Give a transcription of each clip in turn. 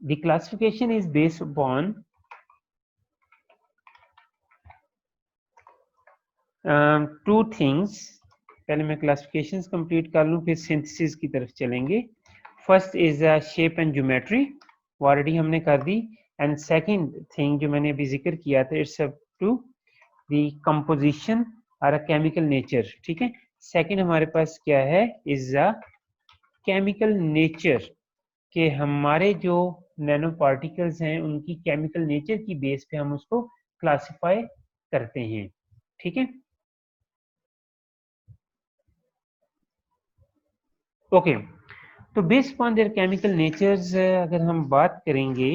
The classification is based upon two things. पहले मैं classifications complete कर लूँ, फिर सिंथेसिस की तरफ चलेंगे. First is shape and geometry, वो ऑलरेडी हमने कर दी. एंड सेकंड थिंग जो मैंने अभी जिक्र किया था, it's up to the composition और अ केमिकल नेचर. ठीक है, सेकंड हमारे पास क्या है, इज अ केमिकल नेचर, कि हमारे जो नैनो पार्टिकल्स हैं उनकी केमिकल नेचर की बेस पे हम उसको क्लासिफाई करते हैं. ठीक है, ओके. तो based upon their chemical natures अगर हम बात करेंगे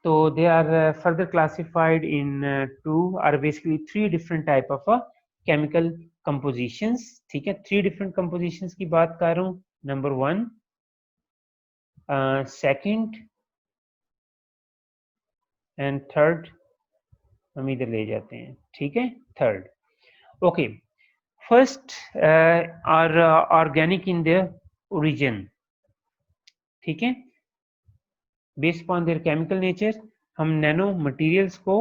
तो they are further classified into are basically three different type of chemical compositions. ठीक है, थ्री डिफरेंट कंपोजिशंस की बात कर रहा हूँ. Number one, second and third. हम इधर ले जाते हैं. ठीक है, third. Okay, first are organic in their origin. ठीक है, based upon their chemical nature हम नैनो मटेरियल्स को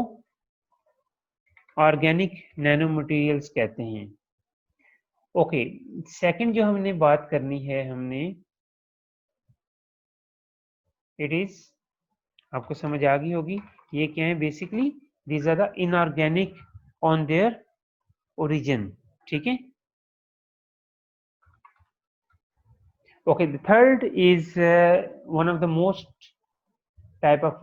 ऑर्गेनिक नैनो मटेरियल्स कहते हैं. ओके, सेकंड जो हमने बात करनी है, हमने इट इज, आपको समझ आ गई होगी, ये क्या है basically, these are the inorganic on their origin. ठीक है, okay. The third is one of the most type of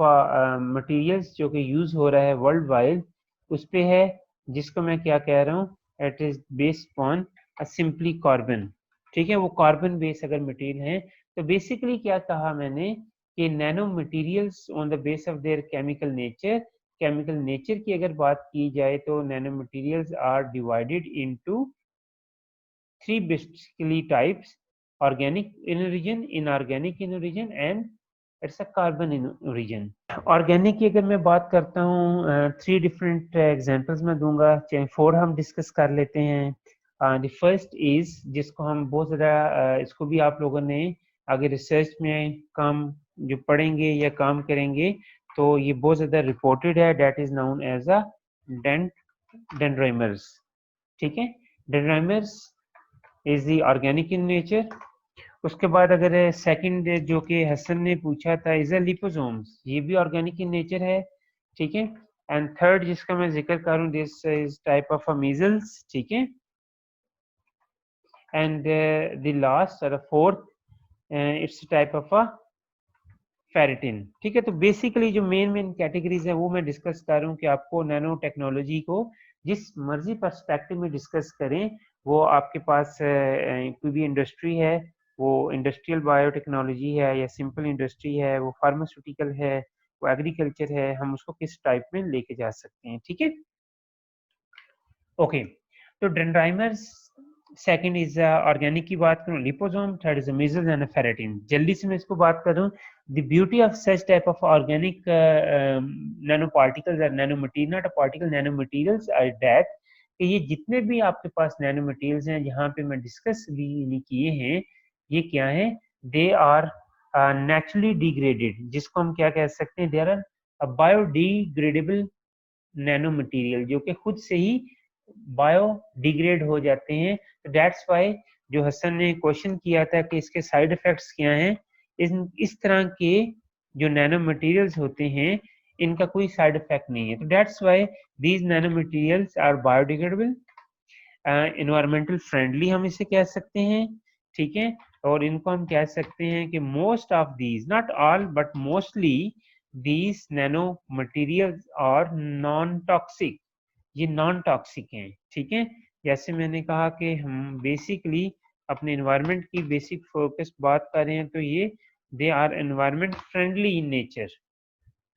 materials जो कि यूज हो रहा है वर्ल्ड वाइड, उस पे है, जिसको मैं क्या कह रहा हूँ, it is based on a simply carbon. ठीक है, वो कार्बन बेस अगर मटेरियल है, तो बेसिकली क्या कहा मैंने कि nano materials on the base of their chemical nature, chemical nature की अगर बात की जाए तो nano materials are divided into three basically types: organic in origin, inorganic in origin and it's a carbon in origin. Organic की अगर मैं बात करता हूँ, थ्री डिफरेंट एग्जांपल्स मैं दूंगा, चाहे फोर हम डिस्कस कर लेते हैं. द फर्स्ट इज, जिसको हम बहुत ज़्यादा इसको भी आप लोगों ने आगे रिसर्च में काम जो पढ़ेंगे या काम करेंगे तो ये बहुत ज़्यादा रिपोर्टेड है, that is known as a dendrimers. ठीक है, dendrimers is the organic in nature. उसके बाद अगर सेकंड जो कि हसन ने पूछा था, इज लिपोसोम्स, ये भी ऑर्गेनिक इन नेचर है. ठीक है, एंड थर्ड जिसका मैं जिक्र करूं, this is type of measles. ठीक है, एंड द लास्ट और fourth, it's type of a ferritin. ठीक है, तो बेसिकली जो मेन कैटेगरीज है वो मैं डिस्कस कर रहा हूँ कि आपको नैनो टेक्नोलॉजी को जिस मर्जी पर्सपेक्टिव में डिस्कस करें, वो आपके पास कोई भी इंडस्ट्री है, वो इंडस्ट्रियल बायोटेक्नोलॉजी है या सिंपल इंडस्ट्री है, वो फार्मास्यूटिकल है, वो एग्रीकल्चर है, हम उसको किस टाइप में लेके जा सकते हैं. ठीक है, ओके. तो डेंड्राइमर्स, सेकंड इज ऑर्गेनिक की बात करूं, liposome, third is measles and ferritin. जल्दी से मैं इसको बात करूं, the beauty of such type of organic nanoparticles or nanomaterial, not a particle, nanomaterials are that कि ये जितने भी आपके पास नैनो मटेरियल्स हैं जहाँ पे मैं डिस्कस भी नहीं किए हैं, ये क्या है, दे आर नेचुरली डिग्रेडेड, जिसको हम क्या कह सकते हैं, they are biodegradable nano material, जो कि खुद से ही बायोडिग्रेड हो जाते हैं. तो दैट्स वाई जो हसन ने क्वेश्चन किया था कि इसके साइड इफेक्ट्स क्या हैं, इस तरह के जो नैनो मटेरियल्स होते हैं इनका कोई साइड इफेक्ट नहीं है. तो that's why these nano materials are biodegradable, environmental friendly हम इसे कह सकते हैं. ठीक है, और इनको हम कह सकते हैं कि most of these, not all but mostly these nano materials are non toxic, ये नॉन टॉक्सिक हैं. ठीक है, जैसे मैंने कहा कि हम बेसिकली अपने एनवायरनमेंट की बेसिक फोकस बात कर रहे हैं, तो ये they are environment friendly in nature.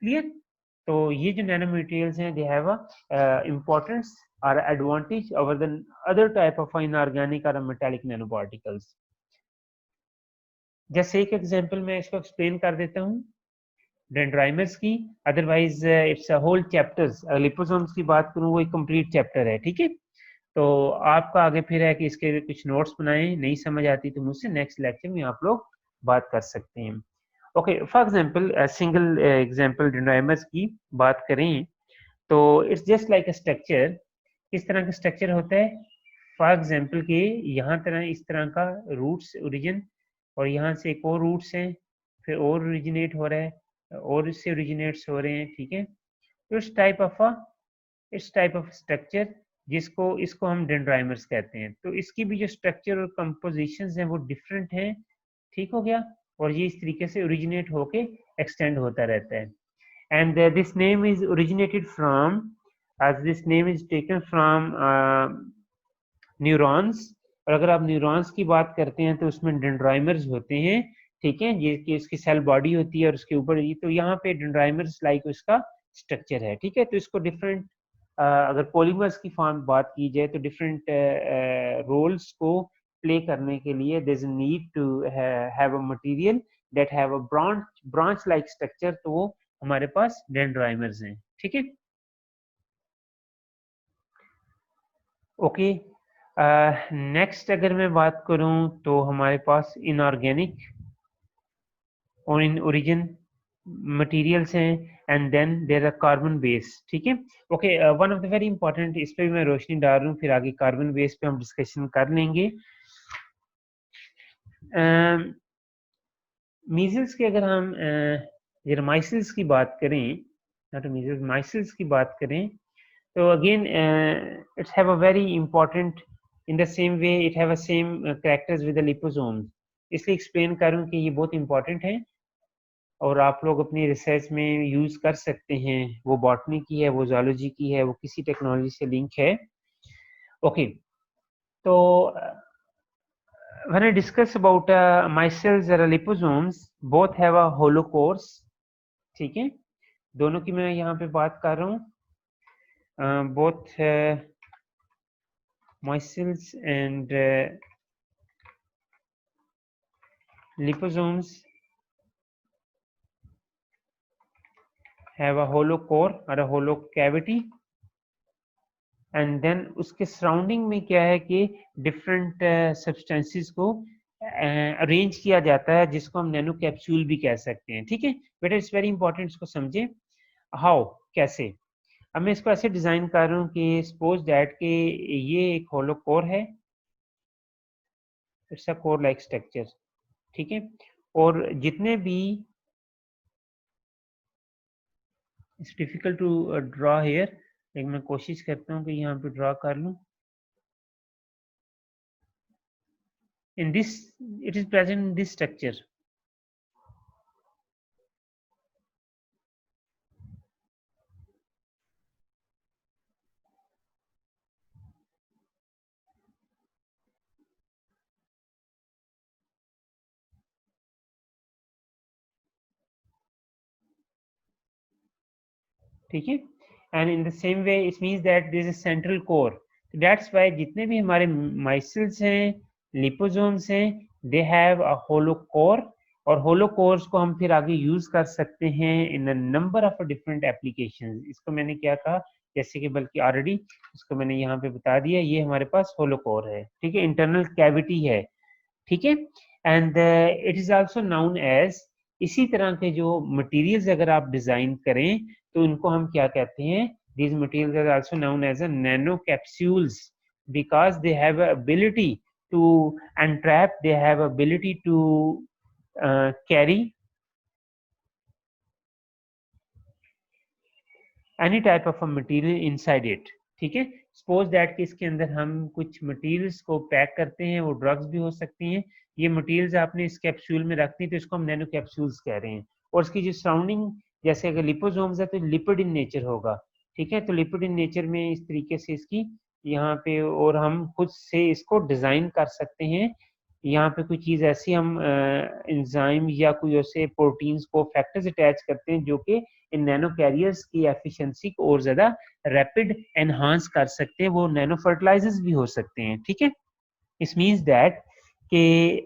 Clear? तो ये जो नैनो मटेरियल्स हैं, दे हैव अ इम्पोर्टेंस और advantage over the other type of inorganic और मेटालिक नैनो पार्टिकल्स. जैसे एक एग्जांपल मैं इसको एक्सप्लेन कर देता हूँ डेंड्राइमर्स की, otherwise it's a whole chapters. Liposomes की बात करूँ, वो एक कंप्लीट चैप्टर है. ठीक है, तो आपका आगे फिर है कि इसके कुछ नोट्स बनाएं, नहीं समझ आती तो मुझसे नेक्स्ट लेक्चर में आप लोग बात कर सकते हैं. Okay, for example single example डेंड्राइमर्स की बात करें तो it's just like a structure. किस तरह का स्ट्रक्चर होता है? फॉर एग्जांपल के यहाँ तरह इस तरह का रूट्स ओरिजिन, और यहाँ से एक और रूट्स हैं, फिर और ओरिजिनेट हो रहा है, और इससे ओरिजिनेट्स हो रहे हैं, ठीक है। तो इस टाइप ऑफ स्ट्रक्चर जिसको इसको हम डेंड्राइमर्स कहते हैं। तो इसकी भी जो स्ट्रक्चर और कंपोजिशंस हैं वो डिफरेंट हैं, ठीक हो गया। और ये इस तरीके से ओरिजिनेट होके एक्सटेंड होता रहता है। and this name is originated from, as this name is taken from neurons. और अगर आप न्यूरॉन्स की बात करते हैं तो उसमें डेंड्राइमर्स होते हैं, ठीक है, जिसकी उसकी सेल बॉडी होती है और उसके ऊपर तो यहाँ पे डेंड्राइमर्स लाइक उसका स्ट्रक्चर है, ठीक है। तो इसको डिफरेंट, अगर पॉलीमर्स की फॉर्म बात की जाए तो डिफरेंट रोल्स को प्ले करने के लिए there is need to have a material that have a branch like structure, तो वो हमारे पास डेंड्राइमर्स हैं, ठीक है। ओके, नेक्स्ट अगर मैं बात करूं तो हमारे पास इनऑर्गेनिक और इन ओरिजिन मटेरियल्स हैं, and then there are carbon base, ठीक है। Okay, one of the very important, इस पे भी मैं रोशनी डाल रहा हूँ, फिर आगे कार्बन बेस पे हम डिस्कशन कर लेंगे। मीजल्स के अगर हम माइसिल्स की बात करें, नॉट मीजल्स, माइसिल्स की बात करें, so again it's have a very important, in the same way it have a same characters with the liposomes, इसलिए एक्सप्लेन करूं कि ये बहुत इंपॉर्टेंट है और आप लोग अपनी रिसर्च में यूज कर सकते हैं। वो बॉटनी की है, वो जोलॉजी की है, वो किसी टेक्नोलॉजी से लिंक है। ओके, तो when I discuss about micelles or liposomes, both have a hollow cores, ठीक है। दोनों की मैं यहाँ पे बात कर रहा हूँ, both micelles and liposomes have a hollow core or a hollow cavity, and then उसके सराउंडिंग में क्या है कि डिफरेंट सब्सटेंसेस को अरेंज किया जाता है, जिसको हम नैनो कैप्सूल भी कह सकते हैं, ठीक है। बेटा इट्स वेरी इंपॉर्टेंट, इसको समझे हाउ, कैसे। अब मैं इसको ऐसे डिजाइन कर रहा हूँ कि सपोज दैट कि ये एक होलो कोर है, it's a core like structure, ठीक है। और जितने भी, it's difficult to draw here, लेकिन मैं कोशिश करता हूँ कि यहाँ पे ड्रॉ कर लूँ। In this, it is present in this structure, ठीक है। And in the same way it means that this is central core, that's why जितने भी हमारे माइसल्स हैं, लिपोसोम्स हैं, they have a hollow core, और होलो कोर्स को हम फिर आगे यूज कर सकते हैं in a number of different applications. इसको मैंने क्या कहा, जैसे कि बल्कि ऑलरेडी इसको मैंने यहाँ पे बता दिया, ये हमारे पास होलो कोर है, ठीक है, इंटरनल कैविटी है, ठीक है। And it is also known as, इसी तरह के जो मटेरियल्स अगर आप डिजाइन करें तो इनको हम क्या कहते हैं, these materials are also known as a nano capsules because they have a ability to entrap, they have ability to carry any type of a material inside it, ठीक है। सपोज दैट कि इसके अंदर हम कुछ मटेरियल्स को pack करते हैं, वो ड्रग्स भी हो सकती हैं, ये मटेरियल्स आपने इस कैप्सूल में रखनी, तो इसको हम नैनो कैप्सूल्स कह रहे हैं। और इसकी जो सराउंडिंग, जैसे अगर लिपोसोम्स है तो लिपिड इन नेचर होगा, ठीक है। तो लिपिड इन नेचर में इस तरीके से इसकी यहाँ पे, और हम खुद से इसको डिजाइन कर सकते हैं। यहाँ पे कोई चीज ऐसी हम एंजाइम या कोई ऐसे प्रोटीन्स को फैक्टर्स अटैच करते हैं जो कि इन नैनो कैरियर्स की एफिशिएंसी को और ज्यादा रैपिड एनहांस कर सकते हैं, वो नैनो फर्टिलाइजर्स भी हो सकते हैं, ठीक है। इस मीन्स दैट कि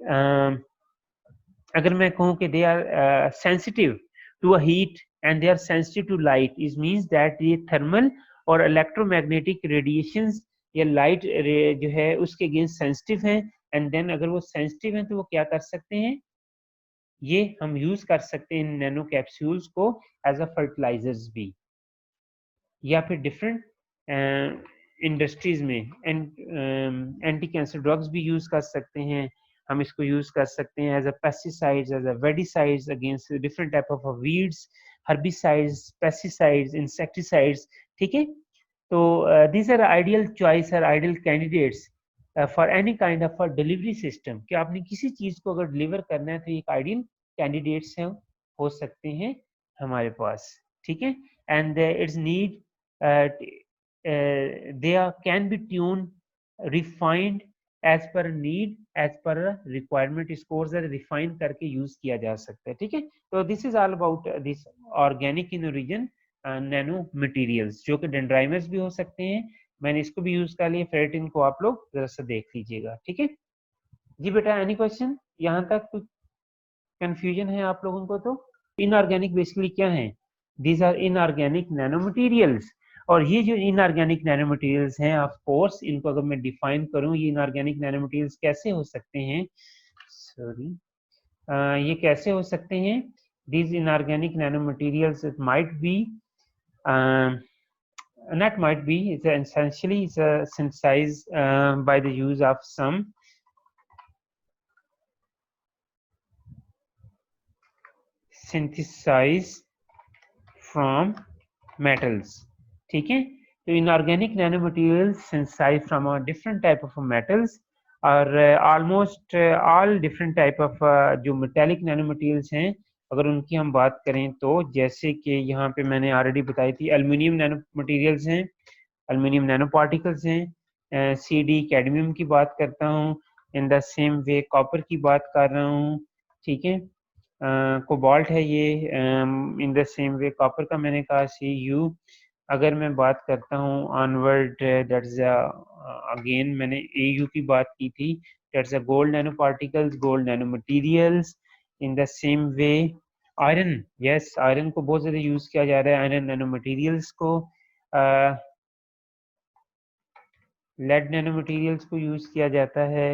अगर मैं कहूँ कि they are sensitive to a heat and they are sensitive to light, is means that ये थर्मल और इलेक्ट्रोमैग्नेटिक रेडिएशंस या लाइट जो है उसके अगेंस्ट सेंसिटिव हैं। एंड देन अगर वो सेंसिटिव हैं तो वो क्या कर सकते हैं, ये हम यूज कर सकते हैं इन नैनो कैप्सूल्स को एज अ फर्टिलाइजर्स भी, या फिर डिफरेंट इंडस्ट्रीज में एंटी कैंसर ड्रग्स भी यूज कर सकते हैं। हम इसको यूज कर सकते हैं as a pesticides, as a weedicides against different type of weeds, herbicides, pesticides, insecticides. ठीक है, तो these are ideal choice or ideal candidates for any kind of a delivery system, कि आपने किसी चीज को अगर डिलीवर करना है तो एक आइडियल कैंडिडेट्स हैं, हो सकते हैं हमारे पास। ठीक है, and it's need they can be tuned, refined as per need, as per requirement, scores are refine करके यूज किया जा सकता है। ठीक है, तो this is all about this organic in origin nano materials, जो कि डेंड्राइमर्स भी हो सकते हैं। मैंने इसको भी यूज कर लिया, फेरेटिन को आप लोग जरा सा देख लीजिएगा। ठीक है जी बेटा, एनी क्वेश्चन? यहाँ तक कुछ कंफ्यूजन है आप लोगों को? तो इनऑर्गेनिक बेसिकली क्या है? These are inorganic nano materials. और ये जो इनऑर्गेनिक नैनो मटेरियल्स हैं, ऑफ कोर्स इनको अगर मैं डिफाइन करूं, ये इनऑर्गेनिक नैनो मटेरियल्स कैसे हो सकते हैं, सॉरी, ये कैसे हो सकते हैं? these inorganic nanomaterials, it might be not might be, it's essentially it's synthesized by the use of some synthesized from metals। ठीक है, तो inorganic nanomaterials synthesized from a different type of metals, और almost all different type of जो metallic nanomaterials हैं, अगर उनकी हम बात करें तो जैसे कि यहाँ पे मैंने ऑलरेडी बताई थी, एल्यूमिनियम नैनो मटीरियल्स हैं, एल्यूमिनियम नैनो पार्टिकल्स हैं, CD कैडमियम की बात करता हूँ, इन द सेम वे कॉपर की बात कर रहा हूँ। ठीक है, कोबाल्ट है ये, इन द सेम वे कॉपर का मैंने कहा Cu। अगर मैं बात करता हूँ ऑनवर्ड, दैट्स अगेन मैंने Au की बात की थी, that's a gold nano particles, gold nano materials. In the same way iron, yes, iron को बहुत ज़्यादा यूज़ किया जा रहा है, आयरन नैनो मटीरियल्स को, लेड नैनो मटीरियल्स को यूज़ किया जाता है।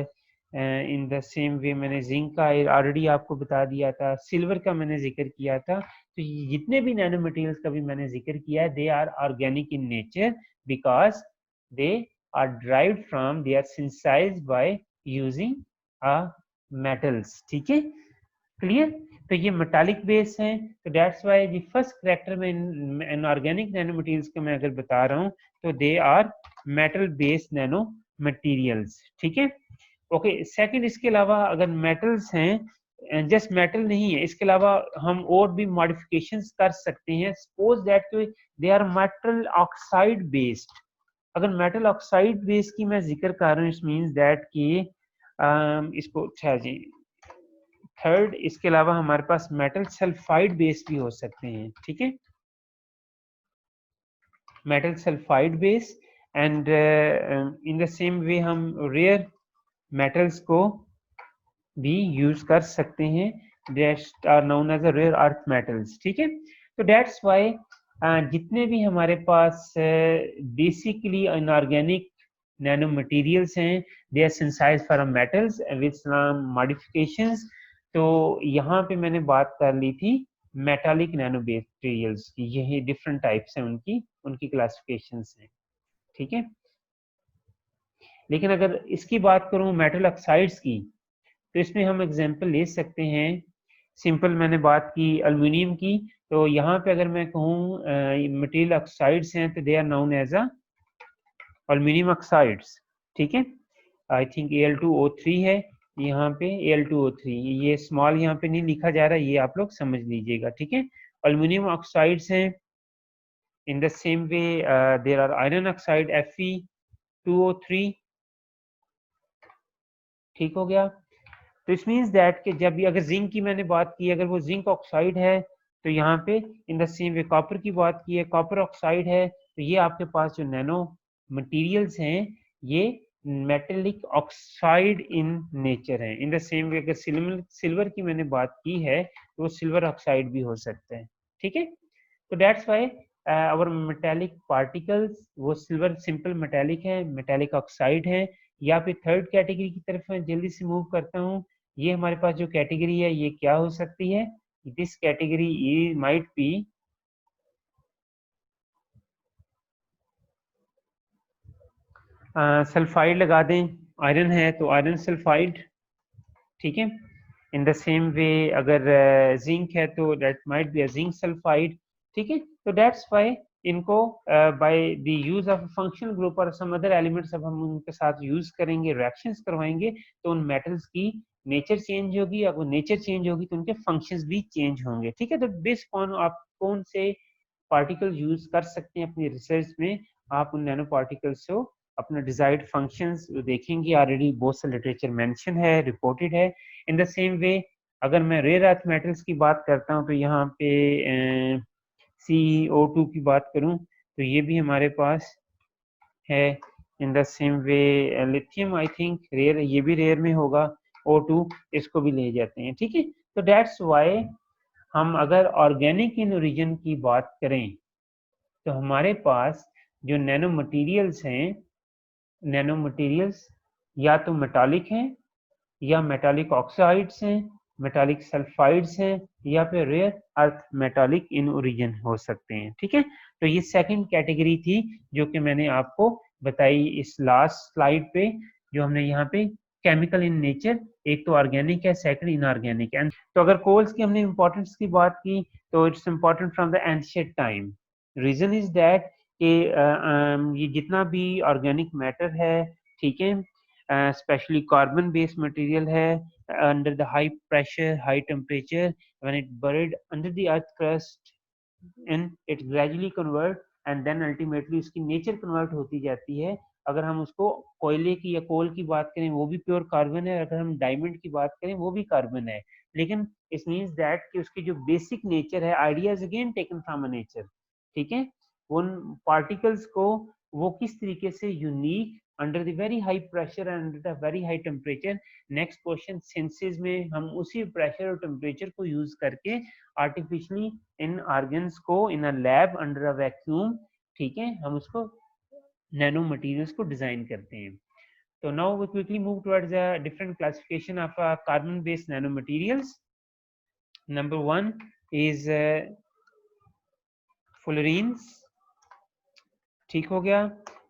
इन द सेम वे मैंने जिंक का ऑलरेडी आपको बता दिया था, सिल्वर का मैंने जिक्र किया था। तो जितने भी नैनो मटीरियल्स का भी मैंने जिक्र किया है, they are organic in nature because they are derived from, they are synthesized by using metals. ठीक है, क्लियर? तो ये मेटालिक बेस हैं, तो that's why the first character में इन ऑर्गेनिक नैनो मटीरियल्स के मैं अगर बता रहा हूँ तो they are metal based nano materials. ठीक है, ओके। सेकंड, इसके अलावा अगर मेटल्स हैं, जस्ट मेटल नहीं है, इसके अलावा हम और भी मॉडिफिकेशंस कर सकते हैं। Suppose that they are metal oxide based. अगर मेटल ऑक्साइड बेस की मैं जिक्र कर रहा हूँ, इट मीन्स दैट कि इसको, अच्छा जी, थर्ड, इसके अलावा हमारे पास मेटल सल्फाइड बेस भी हो सकते हैं। ठीक है, metal sulphide base, and in the same way हम रेयर मेटल्स को भी यूज कर सकते हैं, that are known as rare earth metals. ठीक है, तो दैट्स वाई जितने भी हमारे पास बेसिकली इनऑर्गेनिक नैनो मटेरियल्स हैं, they are synthesized from metals with some modifications. तो यहाँ पे मैंने बात कर ली थी मेटालिक नैनो मटेरियल्स की, यही डिफरेंट टाइप्स हैं, उनकी उनकी क्लासिफिकेशंस हैं। ठीक है, लेकिन अगर इसकी बात करूँ मेटल ऑक्साइड्स की, तो इसमें हम एग्जांपल ले सकते हैं। सिंपल मैंने बात की एल्यूमिनियम की, तो यहाँ पे अगर मैं कहूँ मटेरियल ऑक्साइड्स हैं, तो they are known as a aluminium oxides. ठीक है, आई थिंक Al2O3 है यहाँ पे, Al2O3, ये स्मॉल यहाँ पे नहीं लिखा जा रहा, ये आप लोग समझ लीजिएगा। ठीक है, एल्यूमिनियम ऑक्साइड्स हैं। In the same way there are iron oxide Fe2O3। ठीक हो गया, तो इट मीन्स दैट कि जब भी अगर जिंक की मैंने बात की, अगर वो जिंक ऑक्साइड है, तो यहाँ पे इन द सेम वे कॉपर की बात की है, कॉपर ऑक्साइड है, तो ये आपके पास जो नैनो मटेरियल्स हैं, ये मेटेलिक ऑक्साइड इन नेचर है। इन द सेम वे अगर सिल्वर की मैंने बात की है, तो वो सिल्वर ऑक्साइड भी हो सकते हैं। ठीक है, तो that's why our metallic particles, वो सिल्वर सिंपल मेटेलिक है, मेटेलिक ऑक्साइड है। या फिर थर्ड कैटेगरी की तरफ मैं जल्दी से मूव करता हूँ, ये हमारे पास जो कैटेगरी है ये क्या हो सकती है? This category might be sulphide लगा दें, आयरन है तो आयरन सल्फाइड, ठीक है। इन द सेम वे अगर जिंक है तो that might be a zinc sulphide, ठीक है। तो दैट्स व्हाई इनको by the use of functional group और सम अदर एलिमेंट्स अब हम उनके साथ यूज करेंगे, रिएक्शंस करवाएंगे, तो उन मेटल्स की नेचर चेंज होगी। अगर नेचर चेंज होगी तो उनके फंक्शंस भी चेंज होंगे, ठीक है। तो बेस्ड ऑन आप कौन से पार्टिकल यूज कर सकते हैं अपनी रिसर्च में, आप उन नैनो पार्टिकल्स को अपना डिजायर्ड फंक्शंस देखेंगे। ऑलरेडी बहुत सा लिटरेचर मेंशन है, रिपोर्टेड है। इन द सेम वे अगर मैं रेयर अर्थ मेटल्स की बात करता हूँ तो यहाँ पे CO2 की बात करूँ तो ये भी हमारे पास है। In the same way lithium I think rare, ये भी रेयर में होगा। O2 इसको भी ले जाते हैं, ठीक है। तो दैट्स वाई हम अगर ऑर्गेनिक इन ओरिजिन की बात करें तो हमारे पास जो नैनो मटेरियल्स हैं, नैनो मटेरियल्स या तो मेटालिक हैं या मेटालिक ऑक्साइड्स हैं, मेटालिक सल्फाइड्स हैं, या फिर rare earth metallic in origin हो सकते हैं, ठीक है। तो ये सेकंड कैटेगरी थी जो कि मैंने आपको बताई इस लास्ट स्लाइड पे, जो हमने यहाँ पे केमिकल इन नेचर, एक तो ऑर्गेनिक है, सेकंड इनऑर्गेनिक है। तो अगर कोल्स की हमने इंपॉर्टेंस की बात की तो it's important from the ancient time. Reason is that कि ये जितना भी ऑर्गेनिक मैटर है, ठीक है, स्पेशली कार्बन बेस्ड मटेरियल है, under the high pressure, high temperature, when it buried under the earth crust, and it gradually convert and then ultimately उसकी nature convert होती जाती है। अगर हम उसको कोयले की या कोल की बात करें वो भी प्योर कार्बन है, अगर हम डायमंड की बात करें वो भी कार्बन है, लेकिन इट मीन्स दैट कि उसकी जो बेसिक नेचर है, ideas again taken from a nature, ठीक है। उन पार्टिकल्स को वो किस तरीके से unique under the very high pressure and under the very high temperature, next question senses में हम उसी प्रेशर और टेम्परेचर को यूज करके आर्टिफिशियली इन ऑर्गन्स को इन a lab under a vacuum, ठीक है, हम उसको नैनो मटेरियल्स को डिजाइन करते हैं। तो now we quickly move towards the different classification of carbon based nano materials. Number 1 is fullerenes, ठीक हो गया।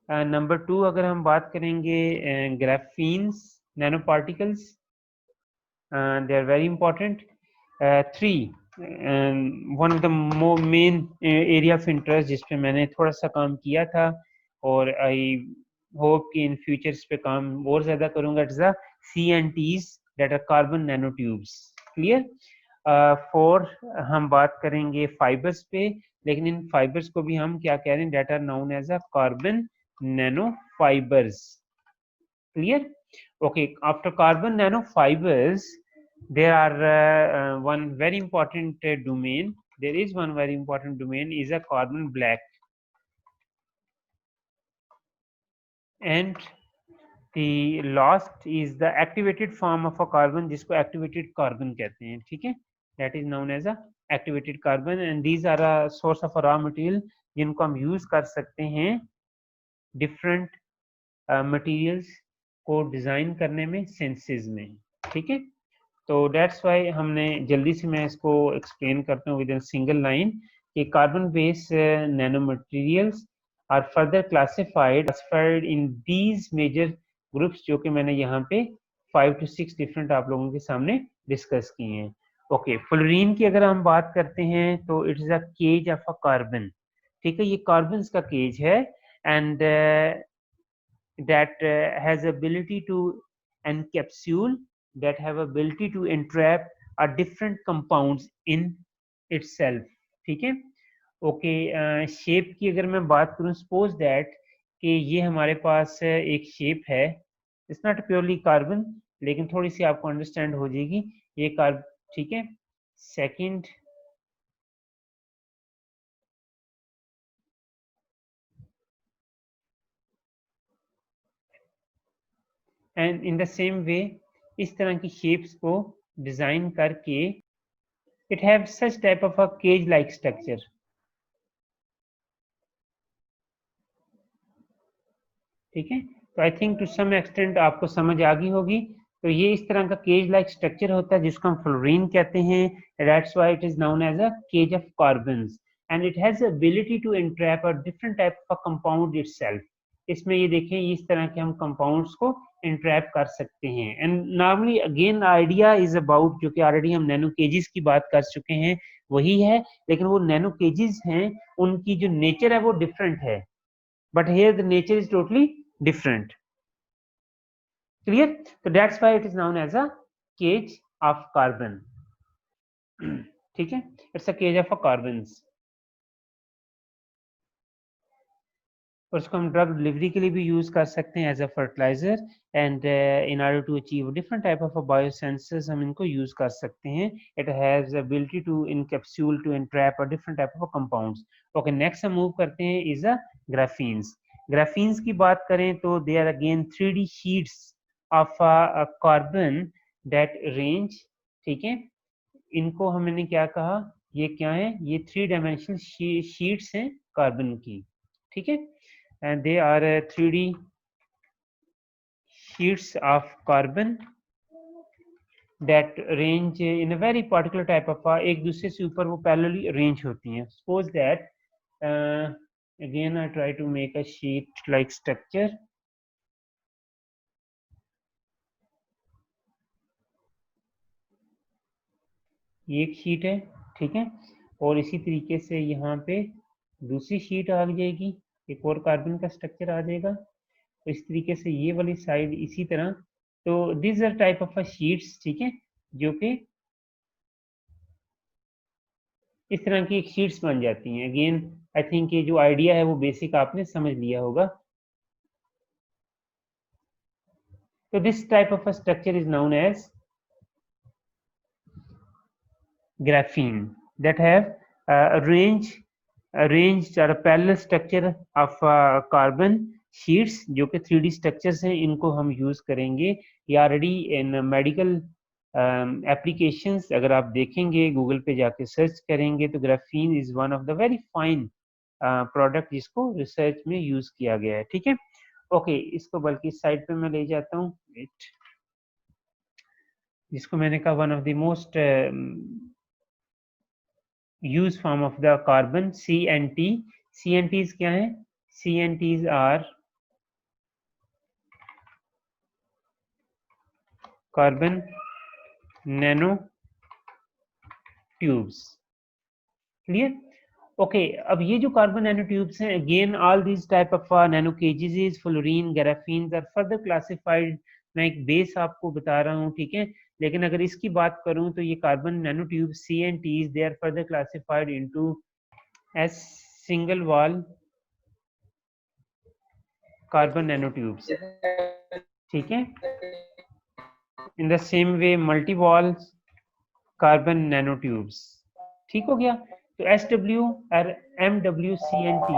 नंबर 2 अगर हम बात करेंगे graphenes nano particles, they are very important. 3 one of the main area of interest जिस पे मैंने थोड़ा सा काम किया था और आई होप कि इन फ्यूचर इस पे काम और ज़्यादा करूँगा, it's the CNTs that are carbon nanotubes, clear. 4 हम बात करेंगे फाइबर्स पे, लेकिन इन फाइबर्स को भी हम क्या कह रहे हैं, that are known as a carbon nanofibers, clear. Okay, after carbon nanofibers there are one very important domain, there is one very important domain is a carbon black, and the last is the activated form of a carbon जिसको activated carbon कहते हैं, ठीक है, that is known as a activated carbon, and these are a source of a raw material जिनको हम use कर सकते हैं different materials को डिजाइन करने में, सेंसेस में, ठीक है। तो दैट्स वाई हमने जल्दी से मैं इसको एक्सप्लेन करता हूँ विद इन सिंगल लाइन कि carbon based nano materials are further classified in these major groups, जो कि मैंने यहाँ पे 5 to 6 डिफरेंट आप लोगों के सामने डिस्कस किए हैं। ओके, फ्लोरीन की अगर हम बात करते हैं तो it is a cage of a carbon, ठीक है, ये कार्बन का केज है, and that has ability to encapsule, that have ability to entrap a different compounds in itself, ठीक है। ओके, शेप की अगर मैं बात करूं, सपोज दैट कि ये हमारे पास एक शेप है, इट्स नॉट प्योरली कार्बन लेकिन थोड़ी सी आपको अंडरस्टैंड हो जाएगी ये कार्ब, ठीक है। Second, and in the same वे इस तरह की शेप्स को डिजाइन करके it have such type of a cage like structure, ठीक है। तो I think to some extent आपको समझ आ गई होगी। तो ये इस तरह का केज लाइक स्ट्रक्चर होता है जिसको हम फ्लोरीन कहते हैं। That's why it is known as a cage of carbons and it has ability to entrap a different type of compound itself. इसमें ये देखें इस तरह के हम कंपाउंड्स को एंट्रैप कर सकते हैं। And normally again idea is about, जो कि ऑलरेडी हम नैनो केजेस की बात कर चुके हैं वही है, लेकिन वो नैनो केजेस हैं उनकी जो नेचर है वो डिफरेंट है, but here the nature is totally different. Clear? तो that's why it is known as a cage of carbon. ठीक है, it's a cage of a carbons. और उसको हम ड्रग डिलीवरी के लिए भी यूज कर सकते हैं as a fertilizer and in order to achieve different type of biosensors हम इनको यूज कर सकते हैं। It has ability to encapsule to entrap different type of compounds. Okay, next हम मूव करते हैं इज अ ग्राफीन्स। ग्राफीन्स की बात करें तो they are again 3D sheets of carbon that range. ठीक है, इनको हमने क्या कहा, ये क्या है, ये 3 डायमेंशनल शीट्स हैं कार्बन की। ठीक है, and they are 3D sheets of carbon that range in a very particular type of एक दूसरे से ऊपर वो parallelly arrange होती हैं। Suppose that again I try to make a sheet like structure. ये एक शीट है, ठीक है, और इसी तरीके से यहाँ पे दूसरी शीट आ जाएगी, एक और कार्बन का स्ट्रक्चर आ जाएगा। तो इस तरीके से ये वाली साइड इसी तरह। तो this are type of sheets, ठीक है, जो कि इस तरह की एक शीट्स बन जाती हैं। अगेन आई थिंक ये जो आइडिया है वो बेसिक आपने समझ लिया होगा। तो this type of structure is known as graphene that have arranged or a parallel structure of carbon sheets जो कि 3D structures हैं। इनको हम यूज करेंगे ये ऑलरेडी इन मेडिकल एप्लीकेशंस। अगर आप देखेंगे गूगल पे जाके सर्च करेंगे तो graphene is one of the very fine product जिसको रिसर्च में यूज किया गया है। ठीक है, ओके, इसको बल्कि साइड पे मैं ले जाता हूँ, जिसको मैंने कहा one of the most use form of the carbon CNT। CNTs क्या है? CNTs are carbon nanotubes। Clear? Okay, अब ये जो कार्बन नैनोट्यूब्स हैं, again all these type of nano cages, fullerene, graphene are further classified. मैं एक base आपको बता रहा हूँ, ठीक है, लेकिन अगर इसकी बात करूं तो ये carbon nanotube CNTs they are further classified into as single wall carbon nanotubes. ठीक है, in the same way multi wall carbon nanotubes. ठीक हो गया? तो SW और MWCNT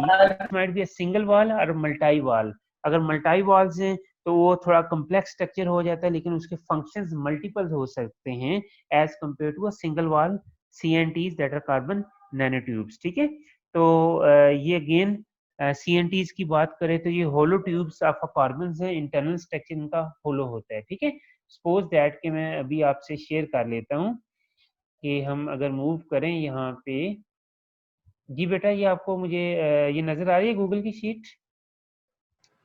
might be single wall और मल्टी वॉल। अगर मल्टी वॉल्स हैं तो वो थोड़ा कम्प्लेक्स स्ट्रक्चर हो जाता है, लेकिन उसके फंक्शंस मल्टीपल हो सकते हैं as compare to a single wall CNTs that are carbon nanotubes. ठीक है, तो ये अगेन CNTs की बात करें तो ये होलो ट्यूब्स ऑफ कार्बन है, इंटरनल स्ट्रक्चर इनका होलो होता है। ठीक है, सपोज दैट कि मैं अभी आपसे शेयर कर लेता हूँ कि हम अगर मूव करें यहाँ पे। जी बेटा, ये आपको मुझे ये नजर आ रही है गूगल की शीट,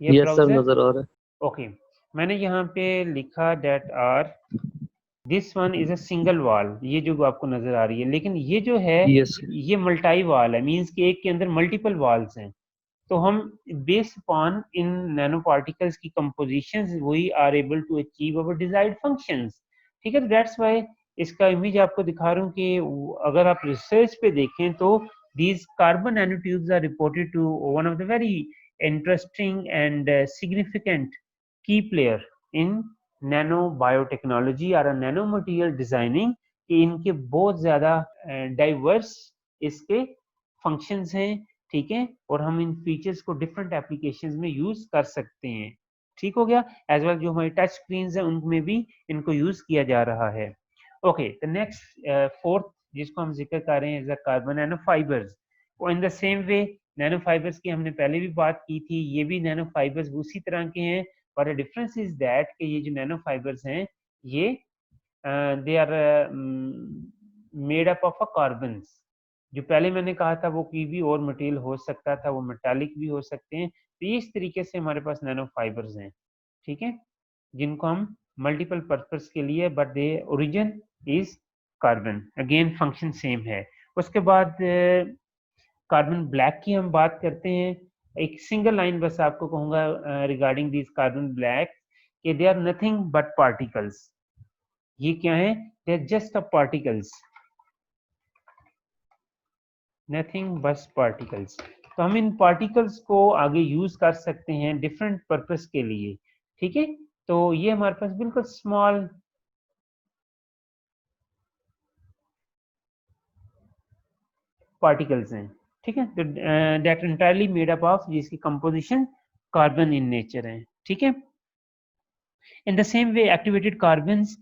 ये यस सर, ब्राउजर? नजर आ रहा है। ओके, मैंने यहाँ पे लिखा that are this one is a single wall, ये जो आपको नजर आ रही है, लेकिन ये जो है यस ये मल्टी वॉल है, मींस कि एक के अंदर मल्टीपल वॉल्स हैं। तो हम बेस्ड अपॉन इन नैनो पार्टिकल्स की compositions we are able to achieve our desired functions. ठीक है, दैट्स व्हाई इसका इमेज आपको दिखा रहा हूँ कि अगर आप रिसर्च पे देखें तो these carbon nanotubes are reported to one of the very interesting and significant key player in nano biotechnology or a nano material designing कि इनके बहुत ज्यादा डाइवर्स इसके फंक्शंस हैं। ठीक है, और हम इन फीचर्स को डिफरेंट एप्लीकेशंस में यूज कर सकते हैं। ठीक हो गया? एज वेल जो हमारी टच स्क्रीन है उनमें भी इनको यूज किया जा रहा है। ओके, द नेक्स्ट फोर्थ जिसको हम जिक्र कर रहे हैं is the carbon nano fibres. और in the same way nano fibres की हमने पहले भी बात की थी, ये भी नैनो फाइबर्स उसी तरह के हैं, पर डिफरेंस इज दैट कि ये जो नैनो फाइबर्स हैं ये they are made up of a carbons. जो पहले मैंने कहा था वो कोई भी और मटेरियल हो सकता था, वो मेटालिक भी हो सकते हैं। तो इस तरीके से हमारे पास नैनो फाइबर्स हैं, ठीक है, जिनको हम मल्टीपल पर्पस के लिए, but they origin is carbon, again function same है। उसके बाद कार्बन ब्लैक की हम बात करते हैं। एक सिंगल लाइन बस आपको कहूंगा रिगार्डिंग दिस कार्बन ब्लैक, कि they are nothing but particles. ये क्या है? They are just a particles, nothing बस पार्टिकल्स। तो हम इन पार्टिकल्स को आगे यूज कर सकते हैं डिफरेंट पर्पस के लिए, ठीक है। तो ये हमारे पास बिल्कुल स्मॉल पार्टिकल्स हैं, ठीक है। तो that entirely made up of, जिसकी कंपोजिशन कार्बन इन नेचर है, ठीक है। In the same way, activated carbons,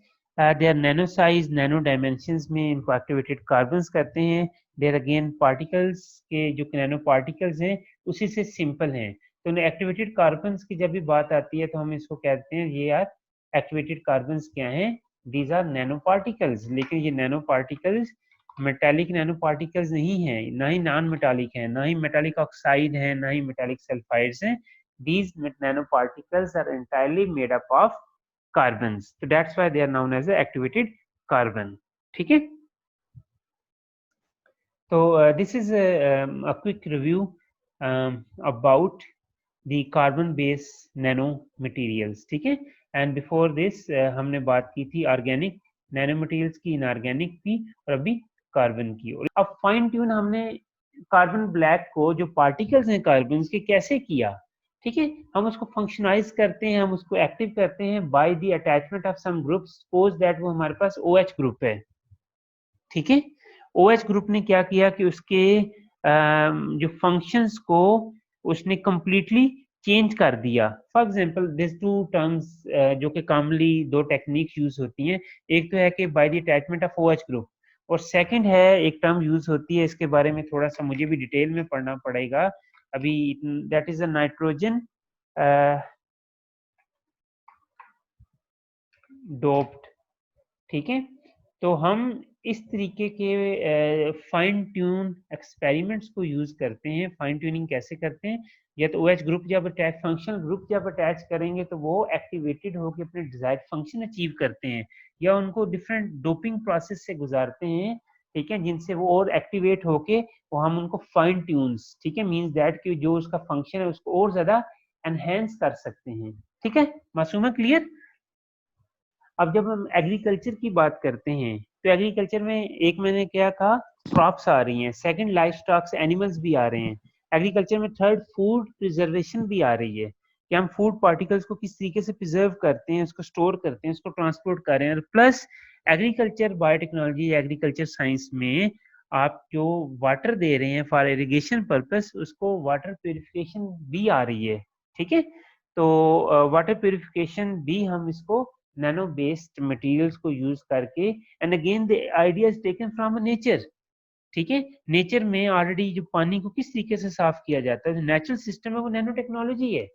they are nano size, nano dimensions में इनको activated carbons कहते हैं। They are again particles के जो nano particles हैं उसी से simple हैं। तो activated carbons की जब भी बात आती है तो हम इसको कहते हैं ये यार activated carbons क्या हैं? These are nano particles। लेकिन ये nano particles metallic nano particles नहीं है, ना ही नॉन मेटालिक है, ना ही मेटालिक ऑक्साइड है, ना ही मेटालिक सल्फाइड्स हैं। These nanoparticles are entirely made up of carbons, so that's why they are known as the activated carbon, ठीक है। तो this is a quick review about the carbon based nano materials, ठीक है। and before this हमने बात की थी organic nano materials की, इनऑर्गेनिक की, और अभी कार्बन की। और अब फाइन ट्यून हमने कार्बन ब्लैक को, जो पार्टिकल्स हैं कार्बन के, कैसे किया, ठीक है। हम उसको फंक्शनाइज करते हैं, हम उसको एक्टिव करते हैं by the attachment of some group. Suppose that वो हमारे पास OH ग्रुप है, ठीक है। OH ग्रुप ने क्या किया कि उसके जो फंक्शंस को उसने कंप्लीटली चेंज कर दिया। For example this two terms जो कि कॉमनली दो टेक्निक्स यूज होती हैं, एक तो है कि bye the attachment of OH group, और सेकंड है एक टर्म यूज होती है, इसके बारे में थोड़ा सा मुझे भी डिटेल में पढ़ना पड़ेगा अभी, that is a nitrogen doped, ठीक है। तो हम इस तरीके के फाइन ट्यून एक्सपेरिमेंट्स को यूज करते हैं। फाइन ट्यूनिंग कैसे करते हैं? या तो OH ग्रुप जब अटैच, फंक्शनल ग्रुप जब अटैच करेंगे तो वो एक्टिवेटेड होकर अपने डिजायर्ड फंक्शन अचीव करते हैं, या उनको डिफरेंट डोपिंग प्रोसेस से गुजारते हैं, ठीक है, जिनसे वो और एक्टिवेट होके वो हम उनको फाइन ट्यून्स, ठीक है, मींस दैट कि जो उसका फंक्शन है उसको और ज्यादा एनहेंस कर सकते हैं, ठीक है। मासूमा क्लियर? अब जब हम एग्रीकल्चर की बात करते हैं तो एग्रीकल्चर में एक मैंने क्या कहा, क्रॉप्स आ रही हैं, सेकंड लाइफ स्टॉक्स एनिमल्स भी आ रहे हैं। एग्रीकल्चर में थर्ड फूड प्रिजर्वेशन भी आ रही है, कि हम फूड पार्टिकल्स को किस तरीके से प्रिजर्व करते हैं, उसको स्टोर करते हैं, उसको ट्रांसपोर्ट कर रहे हैं। Plus agriculture biotechnology, agriculture science में आप जो वाटर दे रहे हैं फॉर इरिगेशन पर्पस, उसको वाटर प्योरिफिकेशन भी आ रही है, ठीक है। तो वाटर प्योरिफिकेशन भी हम इसको नैनो बेस्ड मटेरियल्स को यूज करके, and again the idea is taken from nature, ठीक है। नेचर में ऑलरेडी जो पानी को किस तरीके से साफ किया जाता है, जो नेचुरल सिस्टम है वो नैनो टेक्नोलॉजी है,